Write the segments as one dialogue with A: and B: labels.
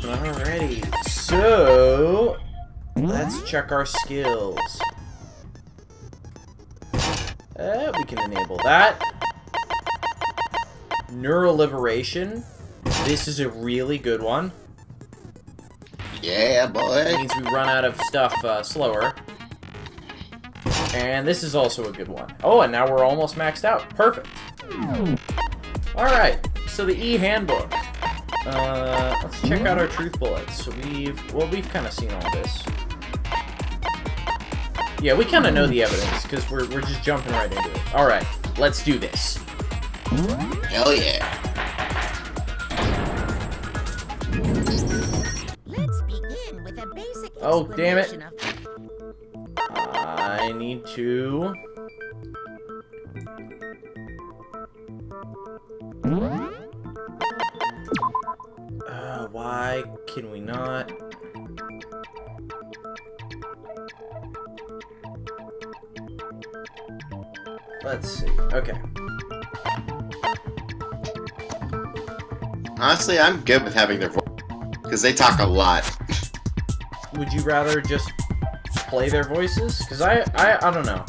A: Alrighty, so let's check our skills. We can enable that. Neural liberation. This is a really good one.
B: Yeah, boy.
A: It means we run out of stuff slower. And this is also a good one. Oh, and now we're almost maxed out. Perfect. Alright, so the E-handbook. Let's check out our truth bullets. So we've kind of seen all this. Yeah, we kind of know the evidence, because we're just jumping right into it. Alright, let's do this.
B: Hell yeah.
C: Let's begin with a basic
A: Oh, damn it.
C: explanation
A: I need to... why can we not? Let's see. Okay.
B: Honestly, I'm good with having their voice, because they talk a lot.
A: Would you rather just play their voices? Because I don't know.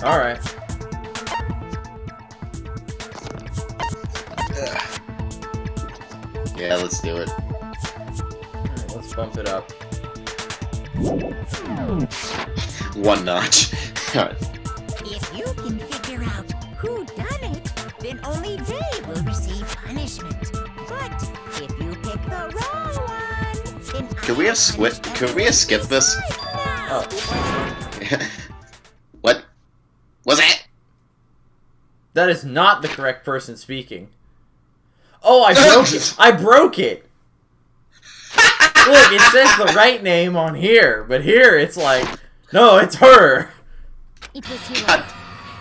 A: Alright.
B: Yeah, let's do it.
A: Alright, let's bump it up.
B: One notch.
C: If you can figure out who done it, then only they will receive punishment. But if you pick the wrong one, then
B: Could we have skipped this?
A: Oh.
B: What was that?
A: That is not the correct person speaking. Oh, I broke it! I broke it! Look, it says the right name on here, but here it's like, no, it's her!
D: It was Hiro.
B: God.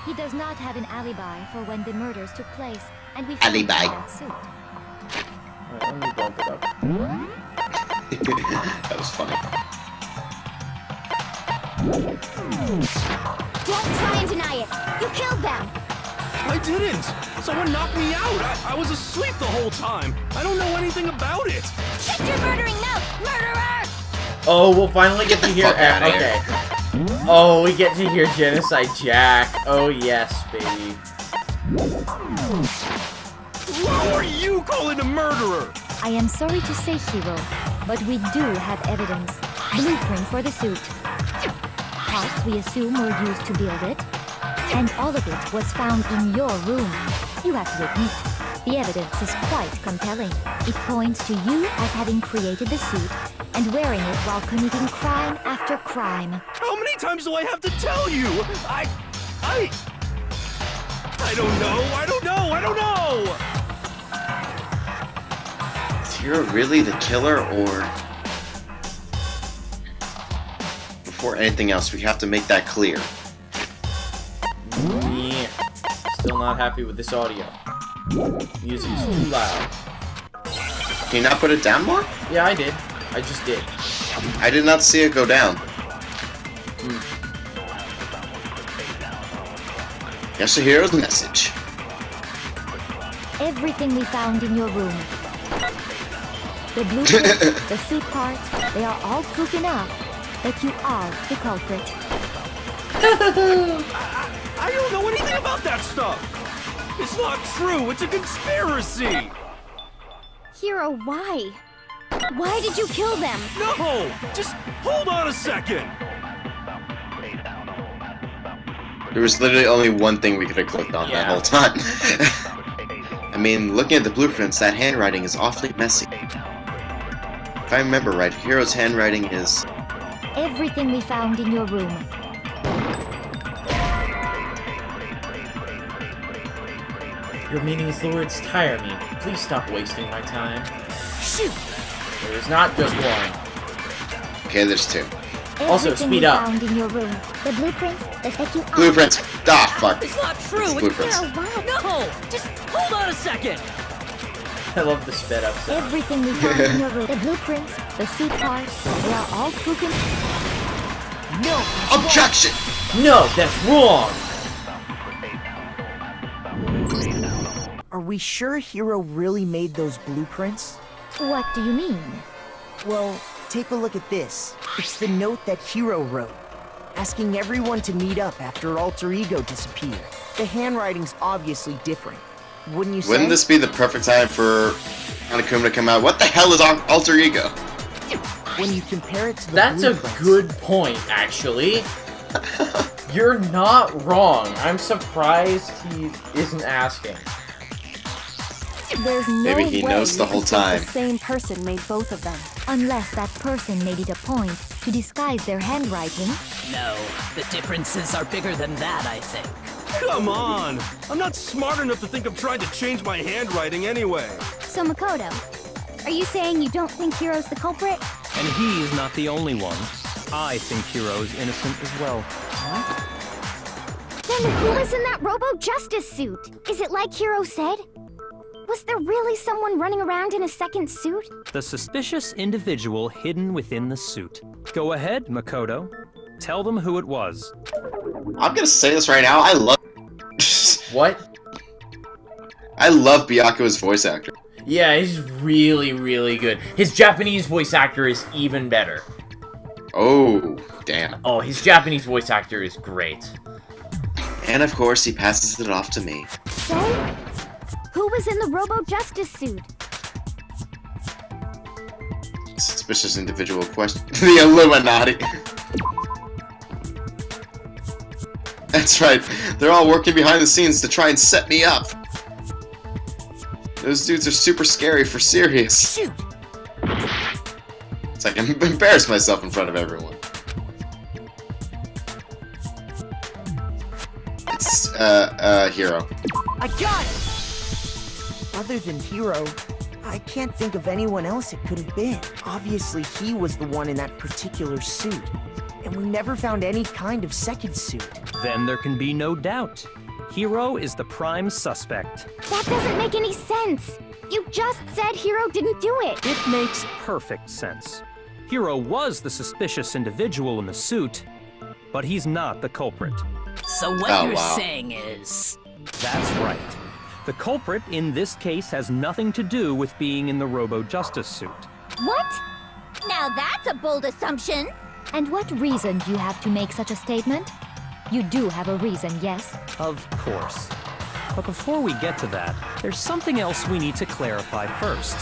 D: He does not have an alibi for when the murders took place, and we found
B: Alibi.
D: that suit.
A: Alright, let me bump it up.
B: That was funny.
D: Don't try and deny it! You killed them!
E: I didn't! Someone knocked me out! I was asleep the whole time! I don't know anything about it!
D: Shut your murdering mouth, murderer!
A: Oh, we'll finally get to hear...
B: Fuck outta
A: okay. Oh, we get to hear Genocide Jack. Oh, yes, baby.
E: Who are you calling a murderer?
D: I am sorry to say, Hiro, but we do have evidence. Blueprint for the suit. Parts we assume were used to build it. And all of it was found in your room. You have to admit, the evidence is quite compelling. It points to you as having created the suit and wearing it while committing crime after crime.
E: How many times do I have to tell you? I don't know!
B: Is Hiro really the killer, or... Before anything else, we have to make that clear.
A: Yeah. Still not happy with this audio. Music's too loud.
B: Can you not put it down more?
A: Yeah, I did. I just did.
B: I did not see it go down. Yasuhiro's message.
D: Everything we found in your room. The blueprint, the suit parts, they are all proof enough that you are the culprit.
E: I don't know anything about that stuff! It's not true! It's a conspiracy!
D: Hiro, why? Why did you kill them?
E: No! Just hold on a second!
B: There was literally only one thing we could have clicked on that whole time. I mean, looking at the blueprints, that handwriting is awfully messy. If I remember right, Hiro's handwriting is...
D: Everything we found in your room.
A: Your meanings, the words tire me. Please stop wasting my time.
D: Shoot!
A: There is not just one.
B: Okay, there's two.
A: Also,
D: Everything
A: speed
D: we
A: up.
D: found in your room. The blueprints that take you out.
B: Blueprints! Ah, fuck.
E: It's not true!
B: It's blueprints.
D: Hiro, why?
E: No! Just hold on a second!
A: I love the sped up sound.
D: Everything we found in your room. The blueprints, the suit parts, they are all proof enough.
E: No!
B: Objection!
A: No, that's wrong!
F: Are we sure Hiro really made those blueprints?
D: What do you mean?
F: Well, take a look at this. It's the note that Hiro wrote, asking everyone to meet up after Alter Ego disappeared. The handwriting's obviously different. Wouldn't you say?
B: Wouldn't this be the perfect time for Hanakuma to come out? What the hell is Alter Ego?
F: When you compare it to the
A: That's a
F: blueprints,
A: good point, actually. You're not wrong. I'm surprised he isn't asking.
D: There's no
B: Maybe he
D: way
B: knows the
D: you
B: whole
D: could think
B: time.
D: The same person made both of them. Unless that person made it a point to disguise their handwriting.
G: No, the differences are bigger than that, I think.
E: Come on! I'm not smart enough to think I'm trying to change my handwriting anyway.
D: So Makoto, are you saying you don't think Hiro's the culprit?
H: And he is not the only one. I think Hiro is innocent as well.
D: Then who was in that Robo-Justice suit? Is it like Hiro said? Was there really someone running around in a second suit?
H: The suspicious individual hidden within the suit. Go ahead, Makoto. Tell them who it was.
B: I'm gonna say this right now. I love.
A: What?
B: I love Byakuya's voice actor.
A: Yeah, he's really, really good. His Japanese voice actor is even better.
B: Oh, damn.
A: Oh, his Japanese voice actor is great.
B: And of course, he passes it off to me.
D: So, who was in the Robo-Justice suit?
B: Suspicious individual question. The Illuminati. That's right. They're all working behind the scenes to try and set me up. Those dudes are super scary for serious.
F: shoot!
B: It's like I'm embarrassed myself in front of everyone. It's, Hiro.
F: I got it! Other than Hiro, I can't think of anyone else it could have been. Obviously, he was the one in that particular suit. And we never found any kind of second suit.
H: Then there can be no doubt. Hiro is the prime suspect.
D: That doesn't make any sense. You just said Hiro didn't do it.
H: It makes perfect sense. Hiro was the suspicious individual in the suit, but he's not the culprit.
G: So what
B: Oh,
G: you're
B: wow.
G: saying is...
H: That's right. The culprit in this case has nothing to do with being in the Robo-Justice suit.
D: What?
C: Now that's a bold assumption.
D: And what reason do you have to make such a statement? You do have a reason, yes?
H: Of course. But before we get to that, there's something else we need to clarify first.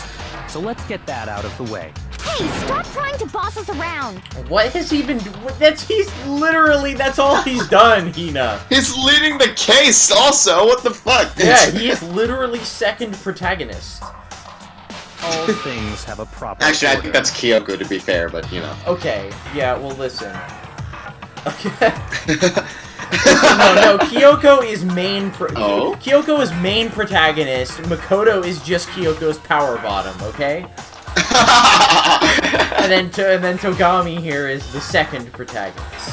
H: So let's get that out of the way.
D: Hey, stop trying to boss us around!
A: What has he been that's all he's done, Hina.
B: He's leading the case also. What the fuck?
A: Yeah, he is literally second protagonist.
H: All things have a proper
B: Actually, I
H: order.
B: think that's Kyoko to be fair, but you know.
A: Okay, yeah, well listen. Okay. No, Kyoko is
B: Oh?
A: Kyoko is main protagonist, Makoto is just Kyoko's power bottom, okay? and then Togami here is the second protagonist.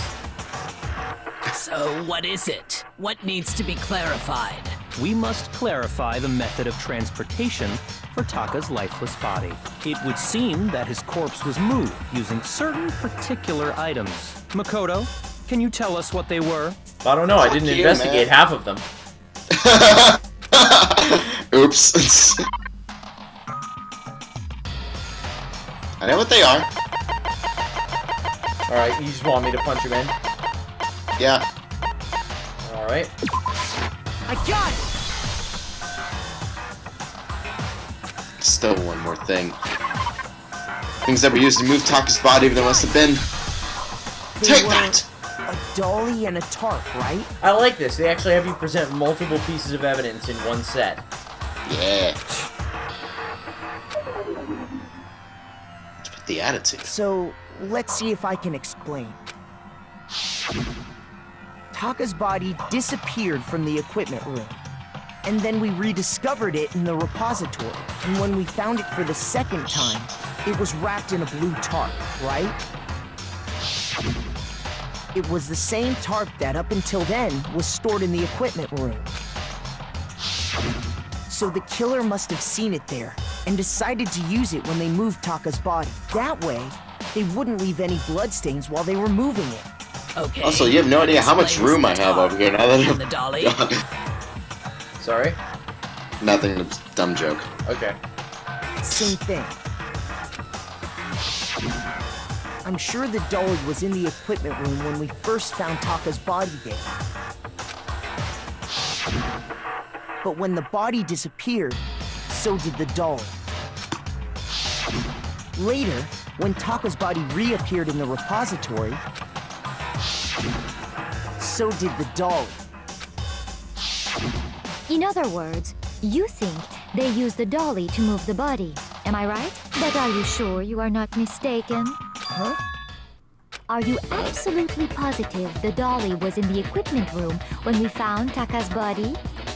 G: So what is it? What needs to be clarified?
H: We must clarify the method of transportation for Taka's lifeless body. It would seem that his corpse was moved using certain particular items. Makoto, can you tell us what they were?
A: I don't know, I didn't
B: you,
A: investigate
B: man.
A: half of them.
B: Oops. I know what they are.
A: Alright, you just want me to punch him in?
B: Yeah.
A: Alright.
F: I got it!
B: Still one more thing. Things that were used to move Taka's body, but there must have been.
F: They
B: Take
F: were
B: that!
F: A dolly and a tarp, right?
A: I like this, they actually have you present multiple pieces of evidence in one set.
B: Yeah. With the attitude.
F: So, let's see if I can explain. Taka's body disappeared from the equipment room. And then we rediscovered it in the repository. And when we found it for the second time, it was wrapped in a blue tarp, right? It was the same tarp that, up until then, was stored in the equipment room. So the killer must have seen it there, and decided to use it when they moved Taka's body. That way, they wouldn't leave any bloodstains while they were moving it.
G: Okay.
B: Also, you have no idea how much
G: explains
B: room I
G: the
B: have
G: tarp
B: over here now that
G: and the dolly.
A: Sorry?
B: Nothing, it's a dumb joke.
A: Okay.
F: Same thing. I'm sure the dolly was in the equipment room when we first found Taka's body there. But when the body disappeared, so did the dolly. Later, when Taka's body reappeared in the repository, so did the dolly.
D: In other words, you think they used the dolly to move the body. Am I right? But are you sure you are not mistaken?
F: Huh?
D: Are you absolutely positive the dolly was in the equipment room when we found Taka's body?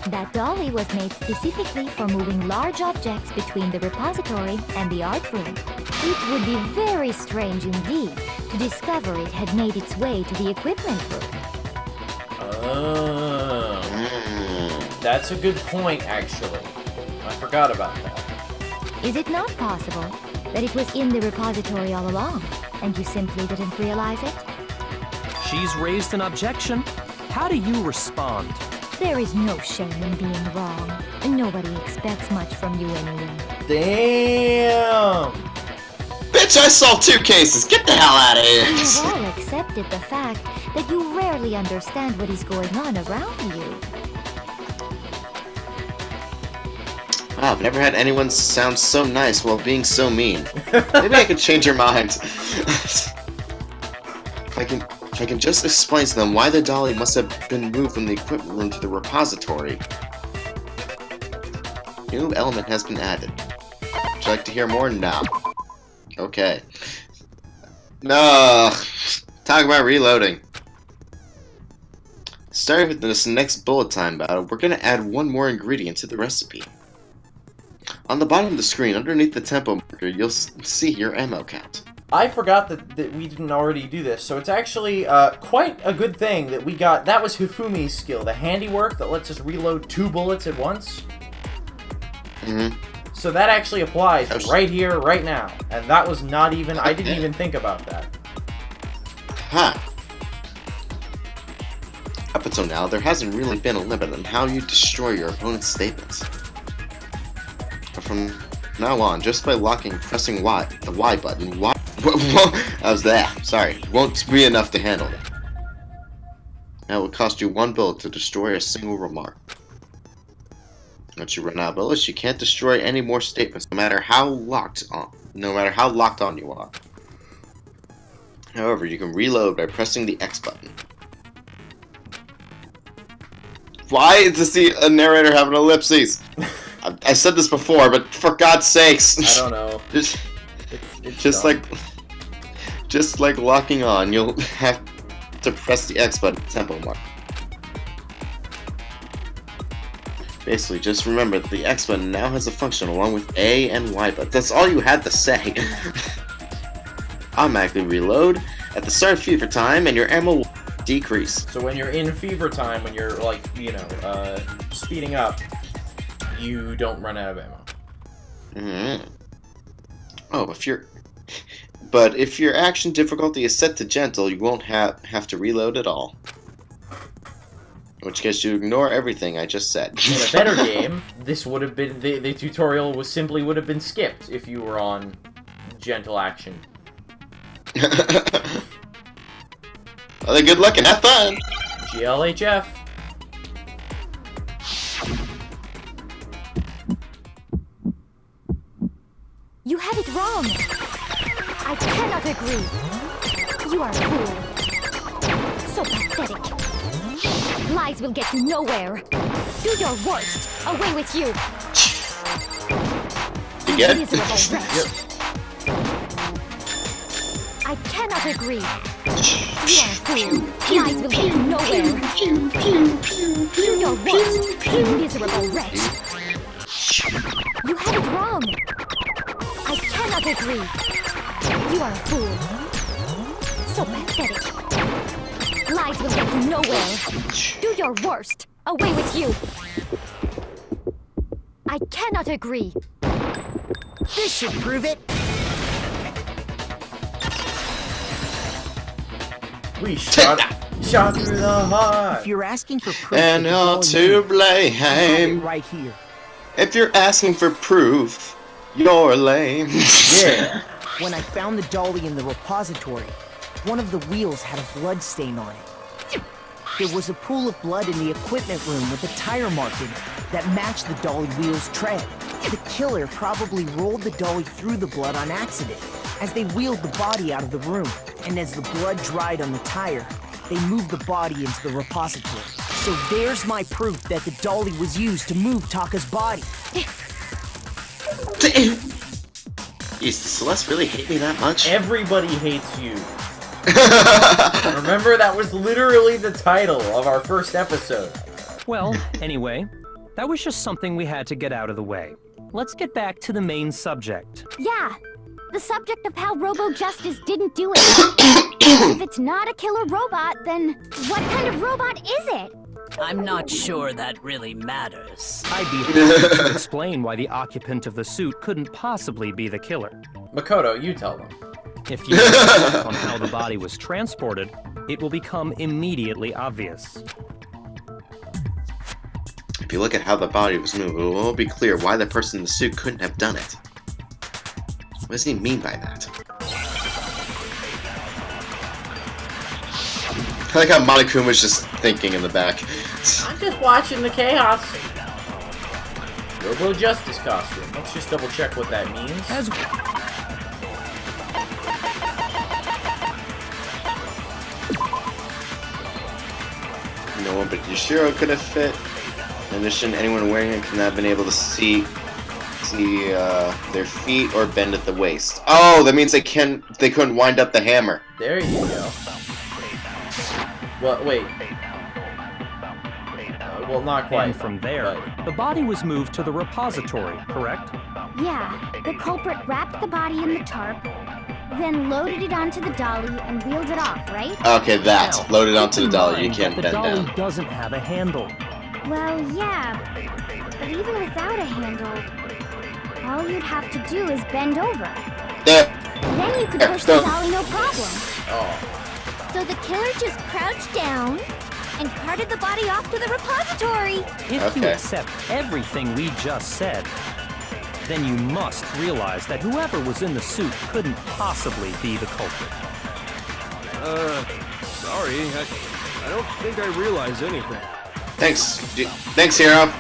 D: That dolly was made specifically for moving large objects between the repository and the art room. It would be very strange indeed to discover it had made its way to the equipment room.
A: Oh. That's a good point, actually. I forgot about that.
D: Is it not possible that it was in the repository all along, and you simply didn't realize it?
H: She's raised an objection. How do you respond?
D: There is no shame in being wrong. Nobody expects much from you anyway.
A: Damn!
B: Bitch, I solved 2 cases! Get the hell out of here!
D: We've all accepted the fact that you rarely understand what is going on around you.
B: Wow, I've never had anyone sound so nice while being so mean. Maybe I could change your mind. If I can just explain to them why the dolly must have been moved from the equipment room to the repository. New element has been added. Would you like to hear more? No. Okay. No. Talk about reloading. Starting with this next bullet time battle, we're gonna add one more ingredient to the recipe. On the bottom of the screen, underneath the tempo marker, you'll see your ammo count.
A: I forgot that we didn't already do this, so it's actually quite a good thing that we got. That was Hifumi's skill, the handiwork that lets us reload 2 bullets at once.
B: Mm-hmm.
A: So that actually applies right here, right now. And that was not even, I didn't even think about that.
B: Huh. Up until now, there hasn't really been a limit on how you destroy your opponent's statements. But from now on, just by pressing Y, the Y button, I was there. Sorry, won't be enough to handle it. That will cost you 1 bullet to destroy a single remark. Once you run out of bullets, you can't destroy any more statements, no matter how locked on you are. However, you can reload by pressing the X button. Why to see a narrator have an ellipses? I said this before, but for God's sakes!
A: I don't know. It's
B: just like locking on, you'll have to press the X button tempo mark. Basically, just remember that the X button now has a function along with A and Y button. That's all you had to say. Automatically reload at the start of fever time, and your ammo will decrease.
A: So when you're in fever time, when you're like, speeding up, you don't run out of ammo.
B: Mm-hmm. Oh, but if your action difficulty is set to gentle, you won't have to reload at all. In which case, you ignore everything I just said.
A: In a better game, this would have been the tutorial would have been skipped if you were on gentle action.
B: Well, good luck and have fun.
A: GLHF.
D: You have it wrong. I cannot agree. You are a fool. So pathetic. Lies will get you nowhere. Do your worst. Away with you.
B: You get it?
D: Miserable wretch. I cannot agree. You are a fool. Lies will get you nowhere. Do your worst. You miserable wretch. You have it wrong. I cannot agree. You are a fool. So pathetic. Lies will get you nowhere. Do your worst. Away with you. I cannot agree.
F: This should prove it.
A: We shot through the heart.
F: If you're asking for proof,
B: And
F: that the
B: all
F: dolly
B: to
F: moved, I have it
B: blame.
F: right here.
B: If you're asking for proof, you're lame.
A: Yeah.
F: When I found the dolly in the repository, one of the wheels had a blood stain on it. There was a pool of blood in the equipment room with a tire mark in it that matched the dolly wheel's tread. The killer probably rolled the dolly through the blood on accident as they wheeled the body out of the room. And as the blood dried on the tire, they moved the body into the repository. So there's my proof that the dolly was used to move Taka's body.
B: Jeez, does Celeste really hate me that much?
A: Everybody hates you. Remember, that was literally the title of our first episode.
H: Well, anyway, that was just something we had to get out of the way. Let's get back to the main subject.
D: Yeah, the subject of how Robo-Justice didn't do it. If it's not a killer robot, then what kind of robot is it?
G: I'm not sure that really matters.
H: I'd be happy to explain why the occupant of the suit couldn't possibly be the killer.
A: Makoto, you tell them.
H: If you look on how the body was transported, it will become immediately obvious.
B: If you look at how the body was moved, it will be clear why the person in the suit couldn't have done it. What does he mean by that? I like how Monokuma was just thinking in the back.
A: I'm just watching the chaos. Robo-Justice costume. Let's just double check what that means.
H: As
B: No one but Yashiro could have fit. In addition, anyone wearing it could not have been able to see their feet or bend at the waist. Oh, that means they couldn't wind up the hammer.
A: There you go. Well, wait. Well, not quite.
H: And from there,
A: but...
H: the body was moved to the repository, correct?
D: Yeah, the culprit wrapped the body in the tarp, then loaded it onto the dolly and wheeled it off, right?
B: Okay, that.
H: Now,
B: Loaded onto
H: keep
B: the
H: in
B: dolly, you
H: mind
B: can't
H: that
B: bend
H: the dolly
B: down.
H: doesn't have a handle.
D: Well, yeah, but even without a handle, all you'd have to do is bend over.
B: There.
D: Then you could push the dolly no problem.
A: Oh.
D: So the killer just crouched down and carted the body off to the repository.
H: If you
B: Okay.
H: accept everything we just said, then you must realize that whoever was in the suit couldn't possibly be the culprit.
E: Sorry, I don't think I realized anything.
B: Thanks. Thanks, Hero.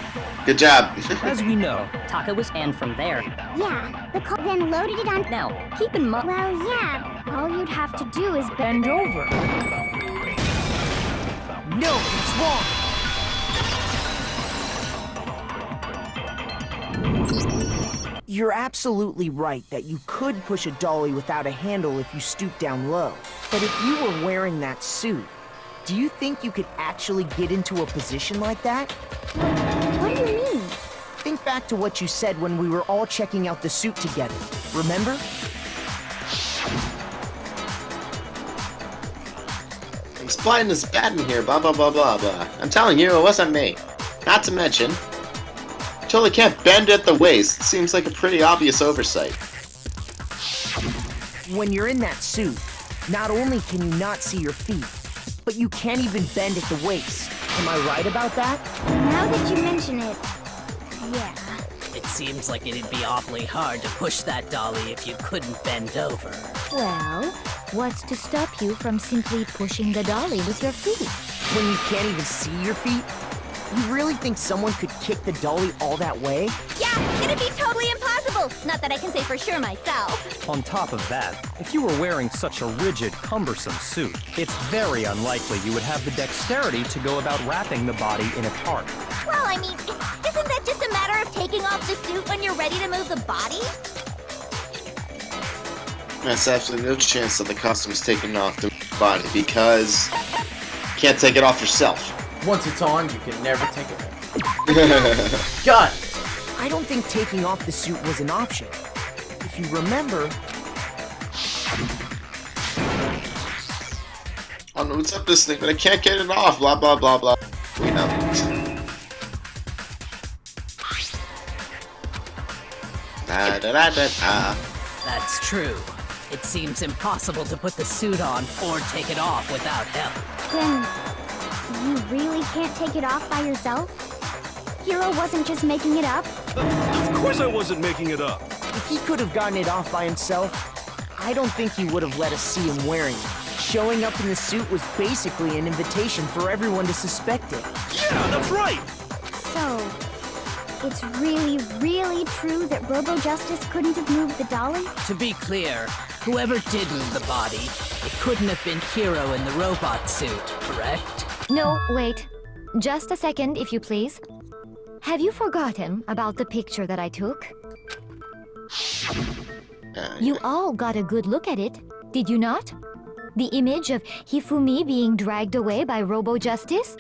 B: Good job.
H: As we know,
I: Taka was, and from there.
D: Yeah, the culprit then loaded it on.
I: Now, keep in mind.
D: Well, yeah, all you'd have to do is bend over.
F: No, it's wrong! You're absolutely right that you could push a dolly without a handle if you stoop down low. But if you were wearing that suit, do you think you could actually get into a position like that?
D: What do you mean?
F: Think back to what you said when we were all checking out the suit together. Remember?
B: It's blind as bad in here, blah blah blah blah blah. I'm telling you, it wasn't me. Not to mention, I totally can't bend at the waist. Seems like a pretty obvious oversight.
F: When you're in that suit, not only can you not see your feet, but you can't even bend at the waist. Am I right about that?
D: Now that you mention it, yeah.
G: It seems like it'd be awfully hard to push that dolly if you couldn't bend over.
D: Well, what's to stop you from simply pushing the dolly with your feet?
F: When you can't even see your feet? You really think someone could kick the dolly all that way?
C: Yeah, it'd be totally impossible. Not that I can say for sure myself.
H: on top of that, if you were wearing such a rigid, cumbersome suit, it's very unlikely you would have the dexterity to go about wrapping the body in a tarp.
C: Well, I mean, isn't that just a matter of taking off the suit when you're ready to move the body?
B: There's absolutely no chance that the costume is taken off the body because you can't take it off yourself.
A: Once it's on, you can never take it off. Got it.
F: I don't think taking off the suit was an option. If you remember...
B: I don't know what's up this thing, but I can't get it off. Blah, blah, blah, blah. You know. Da, da, da, da, da.
G: That's true. It seems impossible to put the suit on or take it off without help.
D: Then, you really can't take it off by yourself? Hiro wasn't just making it up?
E: Of course I wasn't making it up.
F: If he could have gotten it off by himself, I don't think he would have let us see him wearing it. Showing up in the suit was basically an invitation for everyone to suspect it.
E: Yeah, that's right.
D: So, it's really, really true that Robo Justice couldn't have moved the dolly?
G: To be clear, whoever did move the body, it couldn't have been Hiro in the robot suit, correct?
D: No, wait. Just a second, if you please. Have you forgotten about the picture that I took? You all got a good look at it, did you not? The image of Hifumi being dragged away by Robo Justice?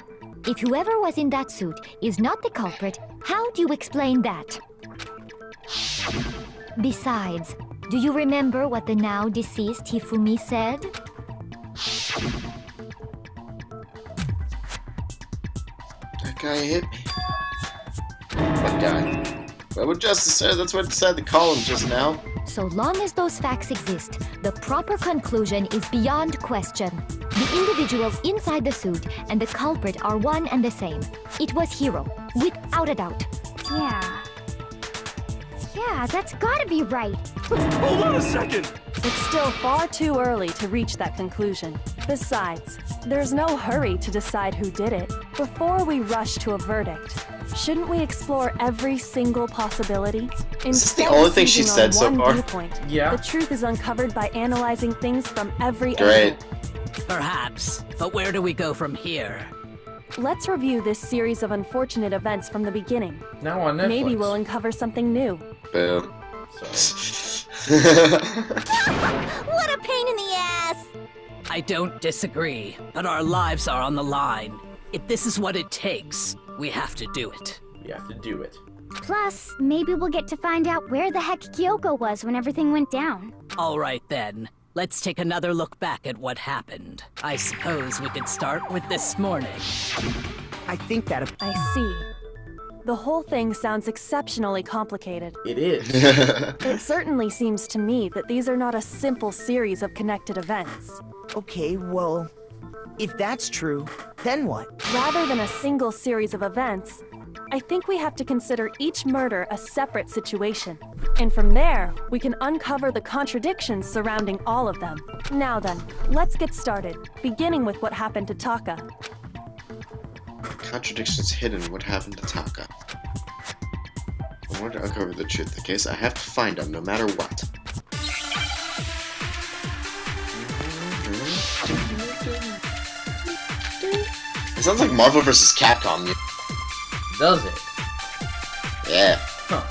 D: If whoever was in that suit is not the culprit, how do you explain that? Besides, do you remember what the now deceased Hifumi said?
B: That guy hit me. What guy? Robo Justice said that's what I decided to call him just now.
D: So long as those facts exist, the proper conclusion is beyond question. The individuals inside the suit and the culprit are one and the same. It was Hiro, without a doubt. Yeah, that's gotta be right.
E: Hold on a second.
J: It's still far too early to reach that conclusion. Besides, there's no hurry to decide who did it. Before we rush to a verdict, shouldn't we explore every single possibility?
B: Is this the only thing she said so far?
A: Yeah.
J: The truth is uncovered by analyzing things from every
B: Great.
J: angle.
G: Perhaps, but where do we go from here?
J: Let's review this series of unfortunate events from the beginning.
A: Now on Netflix.
J: Maybe we'll uncover something new.
B: Boom.
C: What a pain in the ass!
G: I don't disagree, but our lives are on the line. If this is what it takes, we have to do it.
A: You have to do it.
D: Plus, maybe we'll get to find out where the heck Kyoko was when everything went down.
G: All right then, let's take another look back at what happened. I suppose we could start with this morning.
F: I think that...
J: I see. The whole thing sounds exceptionally complicated.
A: It is.
J: It certainly seems to me that these are not a simple series of connected events.
F: Okay, well, if that's true, then what?
J: Rather than a single series of events, I think we have to consider each murder a separate situation. And from there, we can uncover the contradictions surrounding all of them. Now then, let's get started, beginning with what happened to Taka.
B: Contradictions hidden. What happened to Taka? I want to uncover the truth of the case. I have to find him, no matter what. It sounds like Marvel vs. Capcom.
A: Does it?
B: Yeah.
A: Huh.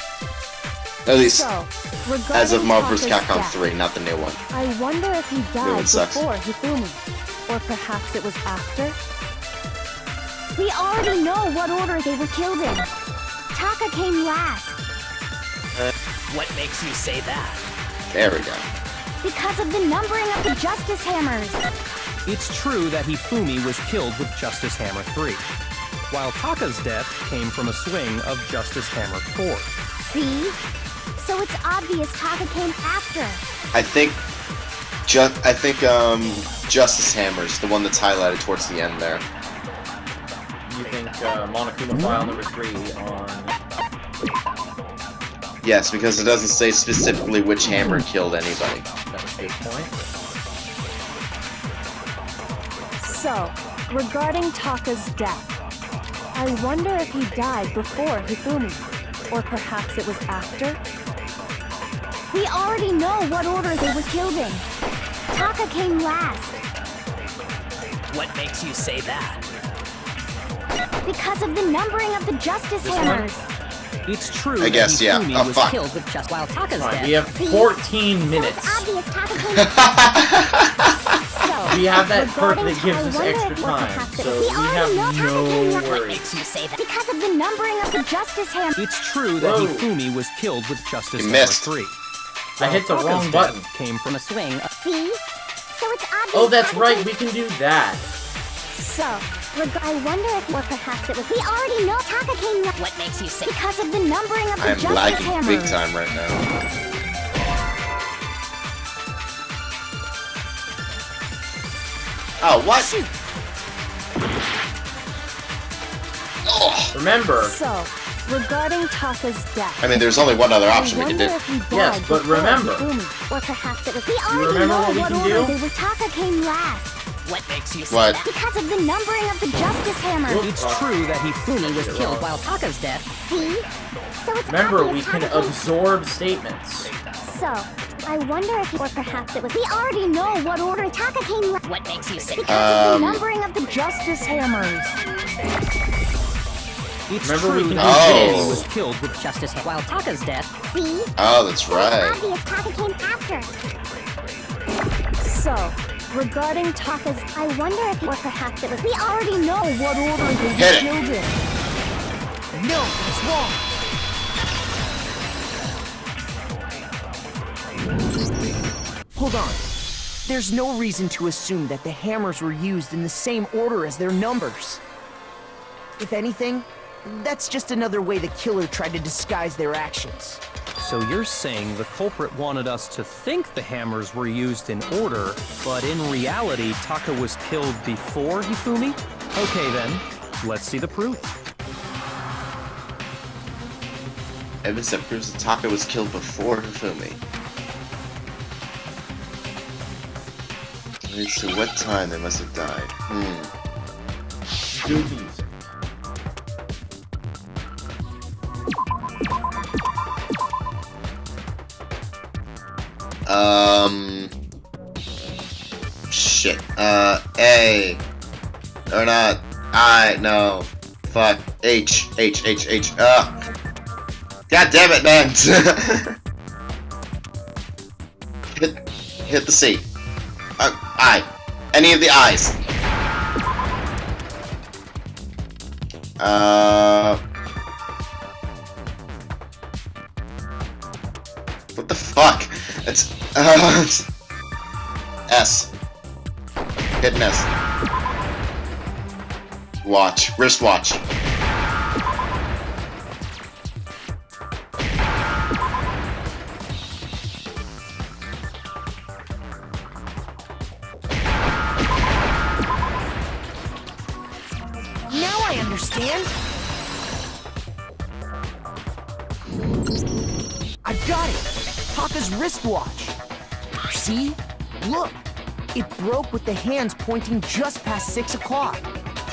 B: At least,
J: So,
B: as of
J: regarding
B: Marvel vs.
J: Taka's
B: Capcom
J: death,
B: 3, not the new one.
J: I wonder if he died
B: one sucks.
J: before Hifumi. Or perhaps it was after?
D: We already know what order they were killed in. Taka came last.
G: What makes you say that?
B: There we go.
D: Because of the numbering of the Justice Hammers.
H: It's true that Hifumi was killed with Justice Hammer 3, while Taka's death came from a swing of Justice Hammer 4.
D: See? So it's obvious Taka came after.
B: I think Justice Hammer's the one that's highlighted towards the end there.
A: You think Monokuma file number 3 on...
B: Yes, because it doesn't say specifically which hammer killed anybody.
A: That's a good point.
J: So, regarding Taka's death, I wonder if he died before Hifumi, or perhaps it was after?
D: We already know what order they were killed in. Taka came last.
G: What makes you say that?
D: Because of the numbering of the Justice Hammers.
H: It's true
B: I guess,
H: that
B: yeah.
H: Hifumi
B: Oh,
H: was
B: fuck.
H: killed with just while Taka's
A: Fine,
H: death.
A: we have 14 minutes.
D: So it's obvious Taka came
J: So,
A: We have that perk
D: regarding
A: that gives us
D: I wonder
A: extra
D: if what
A: time,
D: perhaps
A: so
D: it-
A: we
D: we already know
A: have
D: Taka came
A: no
D: last.
G: What
A: worries.
G: makes you say that?
D: because of the numbering of the Justice Hammers.
H: It's true that
A: Whoa.
H: Hifumi was killed with Justice
B: You
H: Hammer
B: missed.
H: 3.
A: I
H: while
A: hit the
H: Taka's
A: wrong
H: death
A: button.
H: Came from a swing of...
D: See? So it's obvious.
A: Oh, that's
D: Taka
A: right,
D: came-
A: we can do that.
D: So, I wonder if, or perhaps it was. We already know Taka came last.
C: What makes you say
D: Because of the numbering of the
B: I'm
D: Justice
B: lagging
D: Hammers.
B: big time right now. Oh, what?
D: Shoot.
B: Oh,
A: Remember,
J: so, regarding Taka's death.
B: I mean, there's only one other option we
J: I
B: can
J: wonder
B: do.
J: if he died
A: Yes, but
J: before
A: remember.
J: Hifumi.
I: Or perhaps it was
C: We
A: You
C: already
A: remember
C: know
A: what we
C: what
A: can
C: order
A: do?
C: they were. Taka came last.
G: What makes you say
B: What?
G: that?
C: Because of the numbering of the Justice Hammer.
H: It's true that Hifumi was killed while Taka's dead.
C: See? So it's
A: Remember,
C: obvious
A: we can
C: Taka came-
A: absorb statements.
C: So, I wonder if... Or perhaps it was... We already know what order Taka came last.
I: What makes you say
C: Because of the numbering of the
J: Justice Hammers.
H: It's
A: Remember, we
H: true
A: can
H: that
B: do
H: Hifumi
B: this.
H: was killed with
I: justice while Taka's dead?
C: See?
B: Oh, that's
C: So it's
B: right.
C: obvious Taka came after.
J: So, regarding Taka's...
C: I wonder if... Or perhaps it was...
J: We already know what order they
B: Hit it.
J: killed him.
F: No, it's wrong. Hold on. There's no reason to assume that the hammers were used in the same order as their numbers. If anything, that's just another way the killer tried to disguise their actions.
H: So you're saying the culprit wanted us to think the hammers were used in order, but in reality, Taka was killed before Hifumi? Okay then, let's see the proof.
B: Evidence that proves that Taka was killed before Hifumi. Leads to what time they must have died.
A: Good music.
B: Shit. A. Or not. I. No. Fuck. H. God damn it, man! hit the C. I. Any of the I's. What the fuck? It's, S. Hit an S. Watch. Wristwatch.
F: Now I understand. I've got it. Taka's wristwatch. See? Look. It broke with the hands pointing just past 6 o'clock.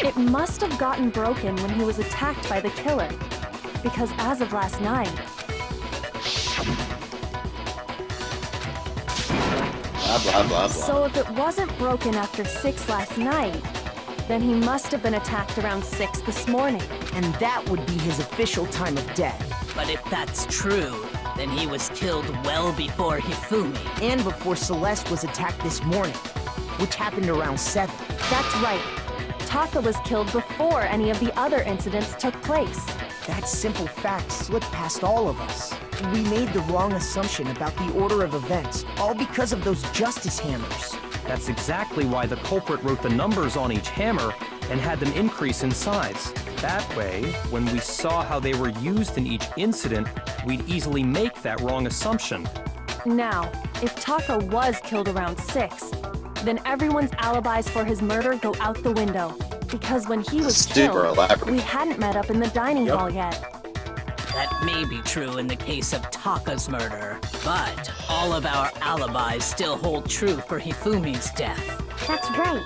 J: It must have gotten broken when he was attacked by the killer. Because as of last night,
B: Blah, blah, blah, blah.
J: so if it wasn't broken after 6 last night, then he must have been attacked around 6 this morning.
F: And that would be his official time of death.
G: But if that's true, then he was killed well before Hifumi.
F: And before Celeste was attacked this morning, which happened around 7.
J: That's right. Taka was killed before any of the other incidents took place.
F: That simple fact slipped past all of us. We made the wrong assumption about the order of events, all because of those justice hammers.
H: That's exactly why the culprit wrote the numbers on each hammer and had them increase in size. That way, when we saw how they were used in each incident, we'd easily make that wrong assumption.
J: Now, if Taka was killed around 6, then everyone's alibis for his murder go out the window. Because when he was
B: Super
J: killed,
B: elaborate.
J: we hadn't met up in the dining hall yet.
G: That may be true in the case of Taka's murder, but all of our alibis still hold true for Hifumi's death.
C: That's right.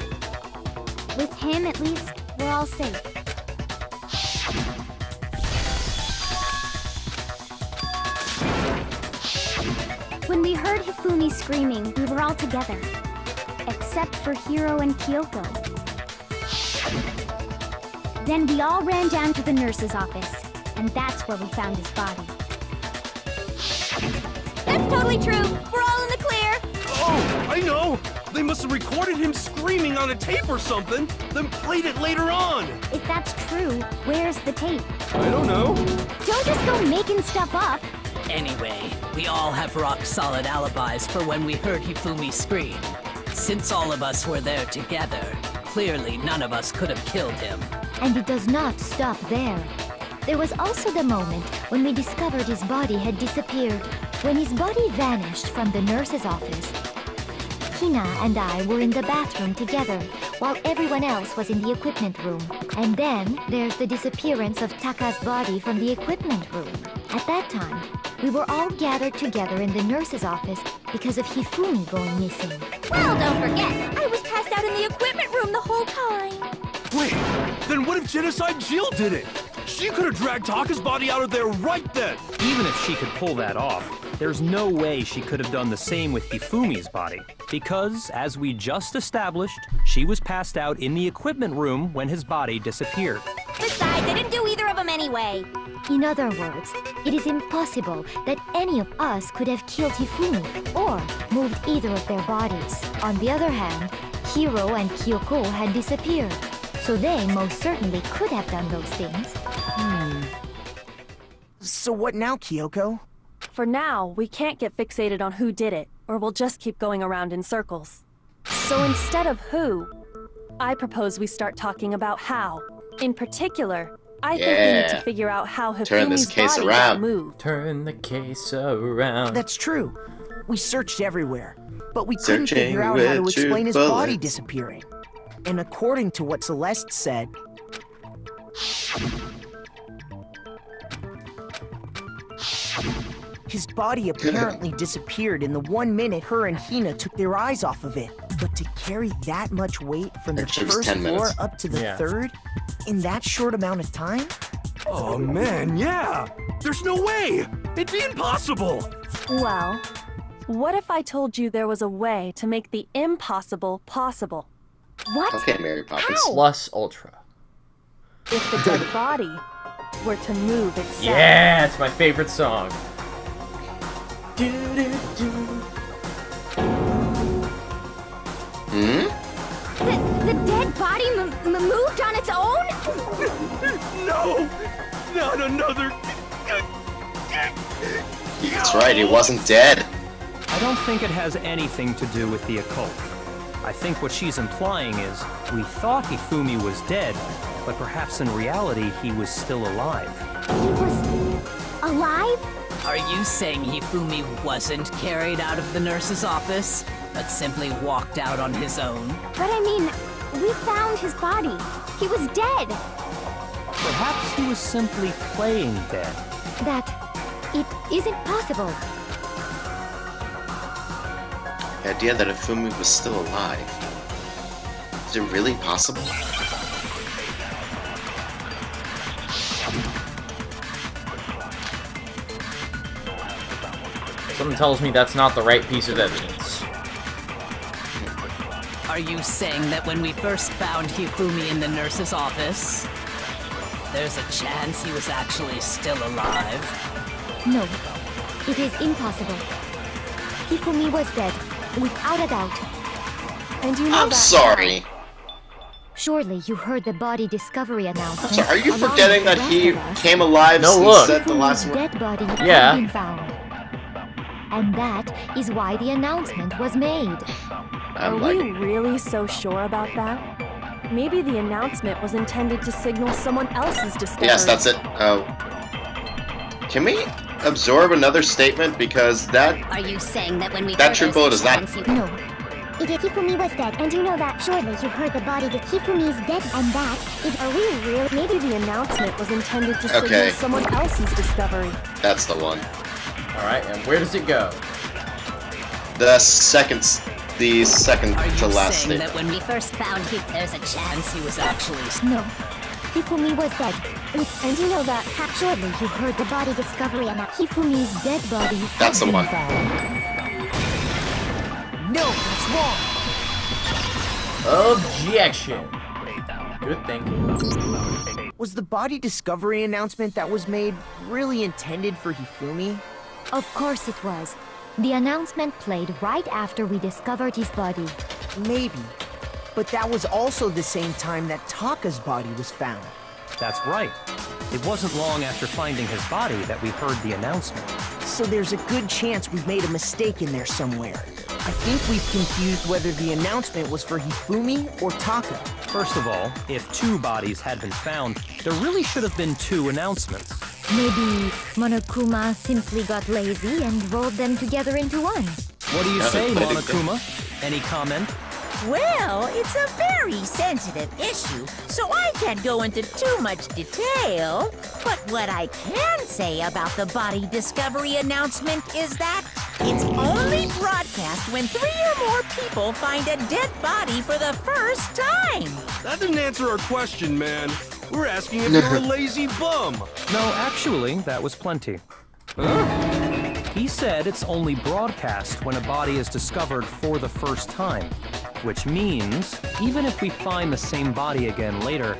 C: With him, at least, we're all safe. When we heard Hifumi screaming, we were all together. Except for Hiro and Kyoko. Then we all ran down to the nurse's office, and that's where we found his body.
J: That's totally true! We're all in the clear!
E: Oh, I know! They must have recorded him screaming on a tape or something, then played it later on!
C: If that's true, where's the tape?
E: I don't know.
C: Don't just go making stuff up!
G: Anyway, we all have rock-solid alibis for when we heard Hifumi scream. Since all of us were there together, clearly none of us could have killed him.
D: And it does not stop there. There was also the moment when we discovered his body had disappeared. When his body vanished from the nurse's office, Hina and I were in the bathroom together, while everyone else was in the equipment room. And then there's the disappearance of Taka's body from the equipment room. At that time, we were all gathered together in the nurse's office because of Hifumi going missing.
C: Well, don't forget, I was passed out in the equipment room the whole time.
E: Wait, then what if Genocide Jill did it? She could have dragged Taka's body out of there right then.
H: Even if she could pull that off, there's no way she could have done the same with Hifumi's body. Because, as we just established, she was passed out in the equipment room when his body disappeared.
C: Besides, I didn't do either of them anyway.
D: In other words, it is impossible that any of us could have killed Hifumi or moved either of their bodies. On the other hand, Hiro and Kyoko had disappeared, so they most certainly could have done those things.
F: So what now, Kyoko?
J: For now, we can't get fixated on who did it, or we'll just keep going around in circles. So instead of who, I propose we start talking about how. In particular, I think we need to figure out how
B: Turn this
J: Hifumi's
B: case
J: body
B: around.
J: got moved.
A: Turn the case around.
F: That's true. We searched everywhere, but we couldn't
B: Searching
F: figure out how to
B: with your
F: explain his body
B: bullets.
F: disappearing. And according to what Celeste said, his body apparently disappeared in the 1 minute her and Hina took their eyes off of it. But to carry that much weight from the
B: Actually, it was
F: first
B: 10
F: floor
B: minutes.
F: up to the
A: Yeah.
F: third in that short amount of time?
E: Oh man, yeah. There's no way. It'd be impossible.
J: Well, what if I told you there was a way to make the impossible possible?
D: What?
B: Okay, Mary Poppins.
A: Plus Ultra.
J: If the dead body were to move itself.
A: Yeah, it's my favorite song.
C: The dead body moved on its own?
E: No, not another.
B: That's right, he wasn't dead.
H: I don't think it has anything to do with the occult. I think what she's implying is, we thought Hifumi was dead, but perhaps in reality he was still alive.
D: He was alive?
G: Are you saying Hifumi wasn't carried out of the nurse's office, but simply walked out on his own?
D: But I mean, we found his body. He was dead.
H: Perhaps he was simply playing dead.
D: That it isn't possible.
B: The idea that Ifumi was still alive. Is it really possible?
A: Something tells me that's not the right piece of evidence.
G: Are you saying that when we first found Hifumi in the nurse's office, there's a chance he was actually still alive?
D: No, it is impossible. Hifumi was dead, without a doubt.
J: And you know
B: I'm
J: that
B: sorry.
D: Surely you heard the body discovery announcement.
B: So are you
D: along
B: forgetting
D: with
B: that
D: the
B: he
D: rest of us.
B: came alive
A: No,
B: since
A: look.
B: the last
D: Hifumi's
B: one?
D: dead body
A: Yeah.
D: had been found. And that is why the announcement was made.
J: Are
B: I'm
J: we
B: like,
J: really so sure about that? Maybe the announcement was intended to signal someone else's discovery.
B: yes, that's it. Oh. Can we absorb another statement? Because that
C: Are you saying that when we
B: That
C: heard
B: true
C: there's
B: bullet
C: a
B: is that-
C: chance you-
D: No.
K: Hifumi was dead, and you know that. Surely you heard the body that Hifumi is dead, and that is...
J: Are we really? Maybe the announcement was intended to signal
B: Okay.
J: someone else's discovery.
B: that's the one.
A: Alright, and where does it go?
B: The second
G: Are you
B: to last
G: saying
B: statement.
G: that when we first found him, there's a chance he was actually...
D: No. Hifumi was dead.
J: And you know that.
D: Surely you heard the body discovery announcement. Hifumi's dead body had
B: That's the
D: been
B: one.
D: found.
F: no, that's wrong.
A: Objection! Good thinking.
F: Was the body discovery announcement that was made really intended for Hifumi?
D: Of course it was. The announcement played right after we discovered his body.
F: Maybe. But that was also the same time that Taka's body was found.
H: That's right. It wasn't long after finding his body that we heard the announcement.
F: So there's a good chance we've made a mistake in there somewhere. I think we've confused whether the announcement was for Hifumi or Taka.
H: First of all, if 2 bodies had been found, there really should have been 2 announcements.
D: Maybe Monokuma simply got lazy and rolled them together into one.
H: What do you say,
B: That would be
H: Monokuma? Any comment?
C: Well, it's a very sensitive issue, so I can't go into too much detail. But what I can say about the body discovery announcement is that it's only broadcast when 3 or more people find a dead body for the first time.
E: That didn't answer our question, man. We're asking if you're a lazy bum.
H: No, actually, that was plenty. He said it's only broadcast when a body is discovered for the first time, which means even if we find the same body again later,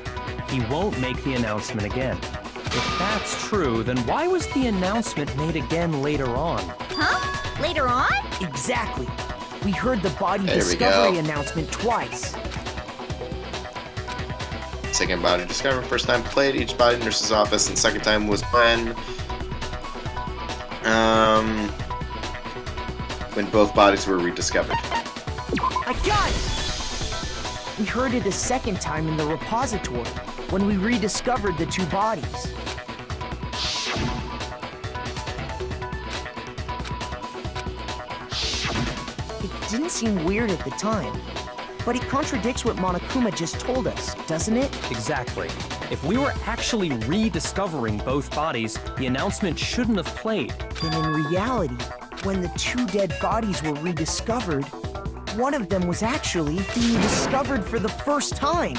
H: he won't make the announcement again. If that's true, then why was the announcement made again later on?
C: Huh? Later on?
F: Exactly. We heard the body
B: There we
F: discovery
B: go.
F: announcement twice.
B: Second body discovered, first time played, each body in the nurse's office, and second time was when both bodies were rediscovered.
F: I got it! We heard it a second time in the repository, when we rediscovered the 2 bodies. It didn't seem weird at the time, but it contradicts what Monokuma just told us, doesn't it?
H: Exactly. If we were actually rediscovering both bodies, the announcement shouldn't have played.
F: Then in reality, when the 2 dead bodies were rediscovered, one of them was actually being discovered for the first time.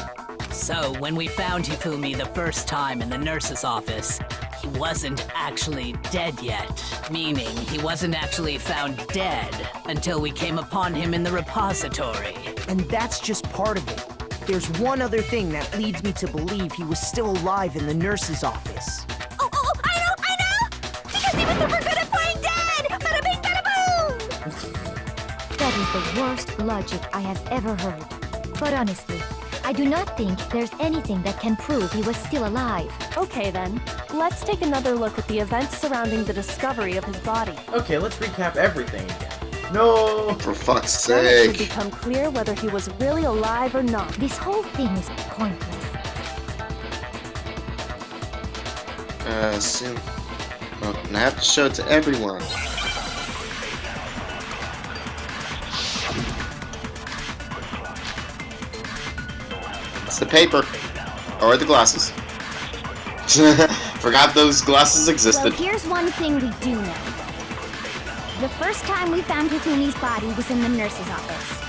G: So, when we found Hifumi the first time in the nurse's office, he wasn't actually dead yet. Meaning, he wasn't actually found dead until we came upon him in the repository.
F: And that's just part of it. There's one other thing that leads me to believe he was still alive in the nurse's office.
C: Oh, I know! Because he was super good at playing dead! Bada bing, bada boom!
D: That is the worst logic I have ever heard. But honestly, I do not think there's anything that can prove he was still alive.
J: Okay then, let's take another look at the events surrounding the discovery of his body.
A: Okay, let's recap everything again. No!
B: For fuck's
J: Then it should
B: sake.
J: become clear whether he was really alive or not.
D: This whole thing is pointless.
B: Soon. Well, and I have to show it to everyone. It's the paper. Or the glasses. Forgot those glasses
K: Well,
B: existed.
K: here's one thing we do know. The first time we found Hifumi's body was in the nurse's office.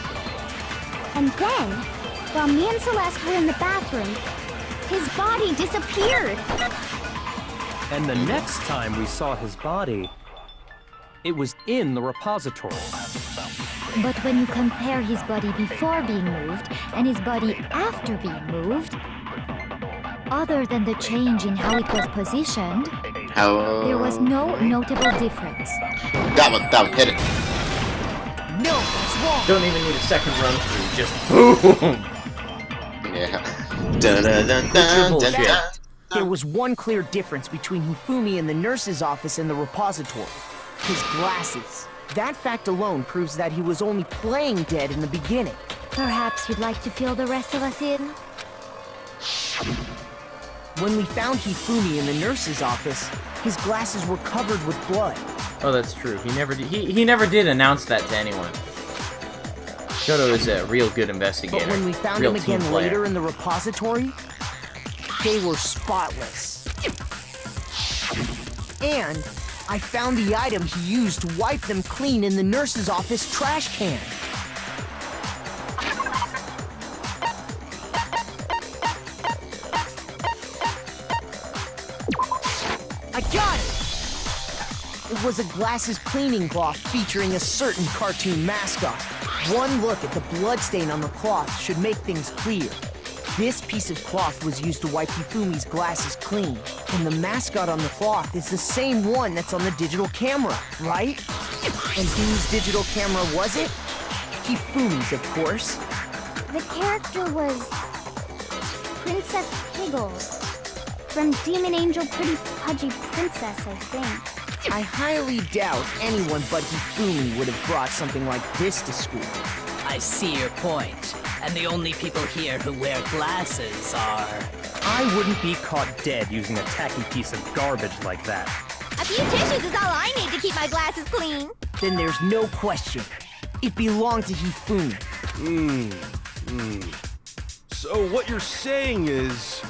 K: And then, while me and Celeste were in the bathroom, his body disappeared.
H: And the next time we saw his body, it was in the repository.
D: But when you compare his body before being moved and his body after being moved, other than the change in how it was positioned, there was no notable difference.
B: That one, hit it.
F: No, that's wrong.
A: Don't even need a second run through, just boom!
B: Yeah. Dun, dun, dun, dun, dun, dun.
F: There was one clear difference between Hifumi in the nurse's office and the repository. His glasses. That fact alone proves that he was only playing dead in the beginning.
D: Perhaps you'd like to fill the rest of us in?
F: When we found Hifumi in the nurse's office, his glasses were covered with blood.
A: Oh, that's true. He never did announce that to anyone. Shoto is a real good investigator.
F: But when we found
A: real
F: him again
A: team player.
F: later in the repository, they were spotless. And I found the item he used to wipe them clean in the nurse's office trash can. I got it! It was a glasses cleaning cloth featuring a certain cartoon mascot. One look at the bloodstain on the cloth should make things clear. This piece of cloth was used to wipe Hifumi's glasses clean. And the mascot on the cloth is the same one that's on the digital camera, right? And whose digital camera was it? Hifumi's, of course.
K: The character was Princess Piggles from Demon Angel Pretty Pudgy Princess, I think.
F: I highly doubt anyone but Hifumi would have brought something like this to school.
G: I see your point. And the only people here who wear glasses are...
H: I wouldn't be caught dead using a tacky piece of garbage like that.
C: A few tissues is all I need to keep my glasses clean.
F: Then there's no question. It belonged to Hifumi.
E: So what you're saying is...